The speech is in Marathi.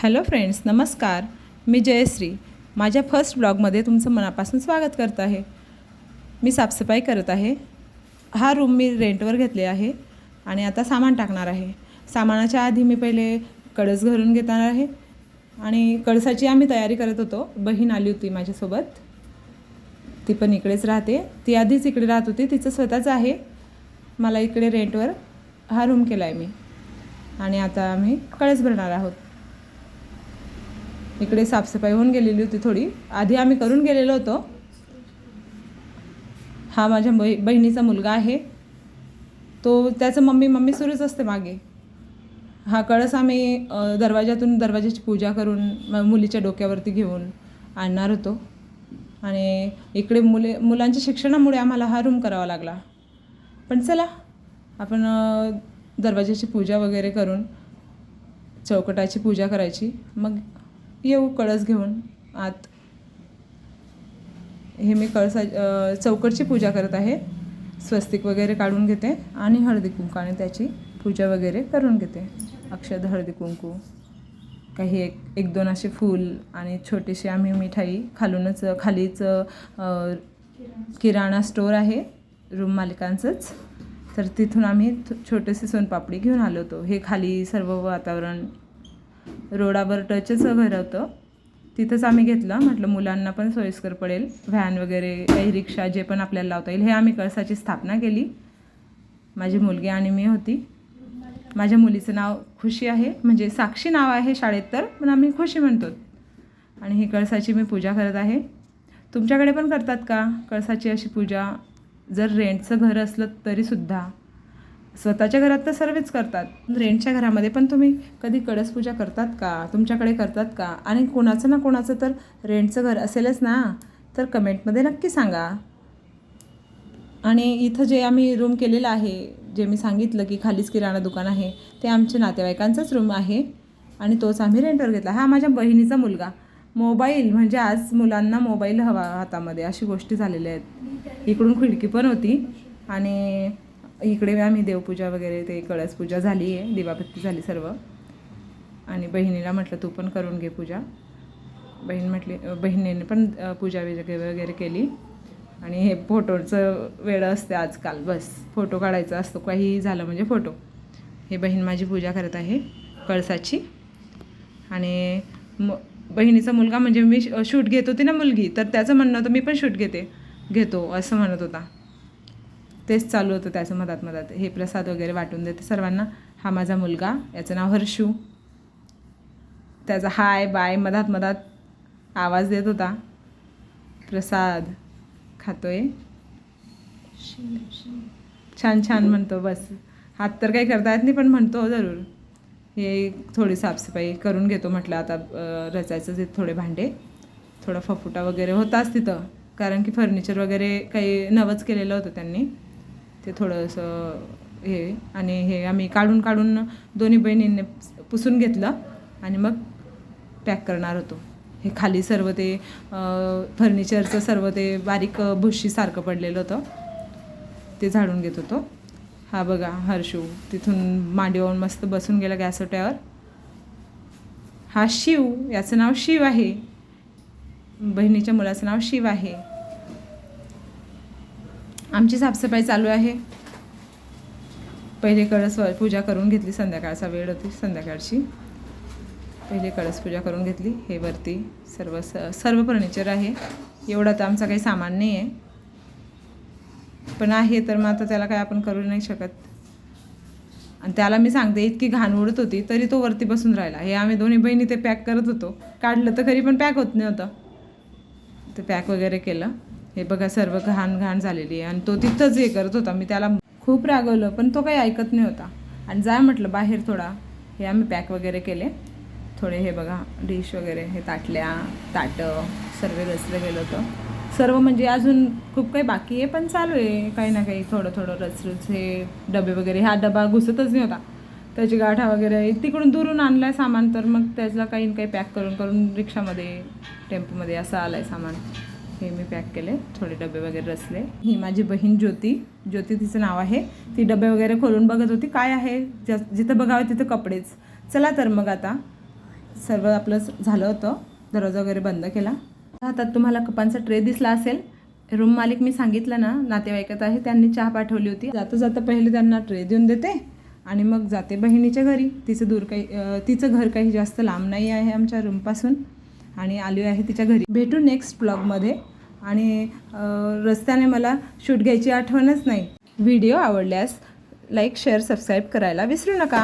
हॅलो फ्रेंड्स, नमस्कार. मी जयश्री. माझ्या फर्स्ट ब्लॉगमध्ये तुमचं मनापासून स्वागत करत आहे. मी साफसफाई करत आहे. हा रूम मी रेंटवर घेतले आहे आणि आता सामान टाकणार आहे. सामानाच्या आधी मी पहिले कळस घरून घेणार आहे आणि कळसाची आम्ही तयारी करत होतो. बहीण आली होती माझ्यासोबत, ती पण इकडेच राहते. ती आधीच इकडे राहत होती, तिचं स्वतःचं आहे. मला इकडे रेंटवर हा रूम केला आहे मी आणि आता आम्ही कळस भरणार आहोत. इकडे साफसफाई होऊन गेलेली होती थोडी, आधी आम्ही करून गेलेलो होतो. हा माझ्या बहिणीचा मुलगा आहे, तो त्याचं मम्मी सुरूच असते मागे. हा कळस आम्ही दरवाजाची पूजा करून मुलीच्या डोक्यावरती घेऊन आणणार होतो आणि इकडे मुलांच्या शिक्षणामुळे आम्हाला हा रूम करावा लागला. पण चला, आपण दरवाजाची पूजा वगैरे करून चौकटाची पूजा करायची, मग येऊ कळस घेऊन आत. हे मी चौकटची पूजा करत आहे. स्वस्तिक वगैरे काढून घेते आणि हळदी कुंकाने त्याची पूजा वगैरे करून घेते. अक्षत, हळदी कुंकू, काही एक दोन असे फूल आणि छोटीशी आम्ही मिठाई. खालीच किराणा स्टोअर आहे रूम मालकांचंच, तर तिथून आम्ही छोटेसे सोनपापडी घेऊन आलो होतो. हे खाली सर्व वातावरण रोडावर टचच घर होतं, तिथंच आम्ही घेतलं. म्हटलं मुलांना पण सोयीस्कर पडेल, व्हॅन वगैरे काही रिक्षा जे पण आपल्याला लावता येईल. हे आम्ही कळसाची स्थापना केली. माझी मुलगी आणि मी होती. माझ्या मुलीचं नाव खुशी आहे, म्हणजे साक्षी नाव आहे शाळेत, तर पण आम्ही खुशी म्हणतो. आणि ही कळसाची मी पूजा करत आहे. तुमच्याकडे पण करतात का कळसाची अशी पूजा? जर रेंटचं घर असलं तरीसुद्धा, स्वतःच्या घरात तर सर्वच करतात, रेंटच्या घरामध्ये पण तुम्ही कधी कळस पूजा करतात का? तुमच्याकडे करतात का? आणि कोणाचं ना कोणाचं तर रेंटचं घर असेलच ना, तर कमेंटमध्ये नक्की सांगा. आणि इथं जे आम्ही रूम केलेलं आहे, जे मी सांगितलं की खालीच किराणा दुकान आहे, ते आमच्या नातेवाईकांचाच रूम आहे आणि तोच आम्ही रेंटवर घेतला. हा माझ्या बहिणीचा मुलगा. मोबाईल म्हणजे आज मुलांना मोबाईल हवा हातामध्ये, अशी गोष्टी झालेल्या आहेत. इकडून खिडकी पण होती आणि इकडे आम्ही देवपूजा वगैरे, ते कळसपूजा झाली आहे, दिवाबत्ती झाली सर्व. आणि बहिणीला म्हटलं तू पण करून घे पूजा. बहिणीने पण पूजा वगैरे केली. आणि हे फोटोचं वेळं असते आजकाल, बस फोटो काढायचा असतो, काही झालं म्हणजे फोटो. हे बहीण माझी पूजा करत आहे कळसाची. आणि बहिणीचा मुलगा म्हणजे मी शूट घेत होती ना मुलगी, तर त्याचं म्हणणं होतं मी पण शूट घेतो असं म्हणत होता. तेच चालू होतं त्याचं मधात. हे प्रसाद वगैरे वाटून देते सर्वांना. हा माझा मुलगा, याचं नाव हर्षू. त्याचा हाय बाय मधात आवाज देत होता. प्रसाद खातोय, छान म्हणतो. बस हात तर काही करता येत नाही, पण म्हणतो जरूर. हे थोडी साफसफाई करून घेतो म्हटलं आता. रचायचं ते थोडे भांडे, थोडा फफुटा वगैरे होताच तिथं, कारण की फर्निचर वगैरे काही नवंच केलेलं होतं त्यांनी, ते थोडंसं हे. आणि हे आम्ही काढून दोन्ही बहिणींनी पुसून घेतलं आणि मग पॅक करणार होतो. हे खाली सर्व ते फर्निचरचं सर्व ते बारीक भुशीसारखं पडलेलं होतं, ते झाडून घेत होतो. हा बघा हर्षू तिथून मांडीवरून मस्त बसून गेला गॅस ओट्यावर. हा शिव, याचं नाव शिव आहे. बहिणीच्या मुलाचं नाव शिव आहे. आमची साफसफाई चालू आहे. पहिले कळस पूजा करून घेतली, संध्याकाळचा वेळ होती संध्याकाळची. पहिले कळस पूजा करून घेतली. हे वरती सर्व फर्निचर आहे. एवढं तर आमचं काही सामान नाही आहे, पण आहे तर मग आता त्याला काय आपण करू नाही शकत. आणि त्याला मी सांगते, इतकी घाण उडत होती तरी तो वरती बसून राहिला. हे आम्ही दोन्ही बहिणी ते पॅक करत होतो. काढलं तर खरी पण पॅक होत नव्हतं, ते पॅक वगैरे केलं. हे बघा सर्व घाण झालेली आहे आणि तो तिथंच हे करत होता. मी त्याला खूप रागवलं, पण तो काही ऐकत नाही होता आणि जा म्हटलं बाहेर थोडा. हे आम्ही पॅक वगैरे केले थोडे. हे बघा डिश वगैरे, हे ताटं सर्व रचलं गेलं होतं सर्व. म्हणजे अजून खूप काही बाकी आहे, पण चालू आहे काही ना काही थोडं रचरूच. हे डबे वगैरे, हा डबा घुसतच नाही होता, त्याची गाठा वगैरे तिकडून दुरून आणला आहे सामान, तर मग त्याला काही पॅक करून रिक्षामध्ये टेम्पोमध्ये असं आलं आहे सामान. हे मी पॅक केले, थोडे डबे वगैरे रचले. ही माझी बहीण ज्योती तिचं नाव आहे. ती डबे वगैरे खोलून बघत होती काय आहे, जिथं बघावं तिथं कपडेच. चला तर मग आता सर्व आपलं झालं होतं. दरवाजा वगैरे बंद केला. हातात तुम्हाला कपांचा ट्रे दिसला असेल. रूम मालिक मी सांगितलं ना नातेवाईकात आहे, त्यांनी चहा पाठवली होती. जाता जाता पहिले त्यांना ट्रे देऊन देते आणि मग जाते बहिणीच्या घरी. तिचं घर काही जास्त लांब नाही आहे आमच्या रूमपासून आणि आली आहे तिच्या घरी. भेटू नेक्स्ट ब्लॉगमध्ये. आणि रस्त्याने मला शूट घ्यायची आठवणच नाही. व्हिडिओ आवडल्यास लाईक शेअर सबस्क्राईब करायला विसरू नका.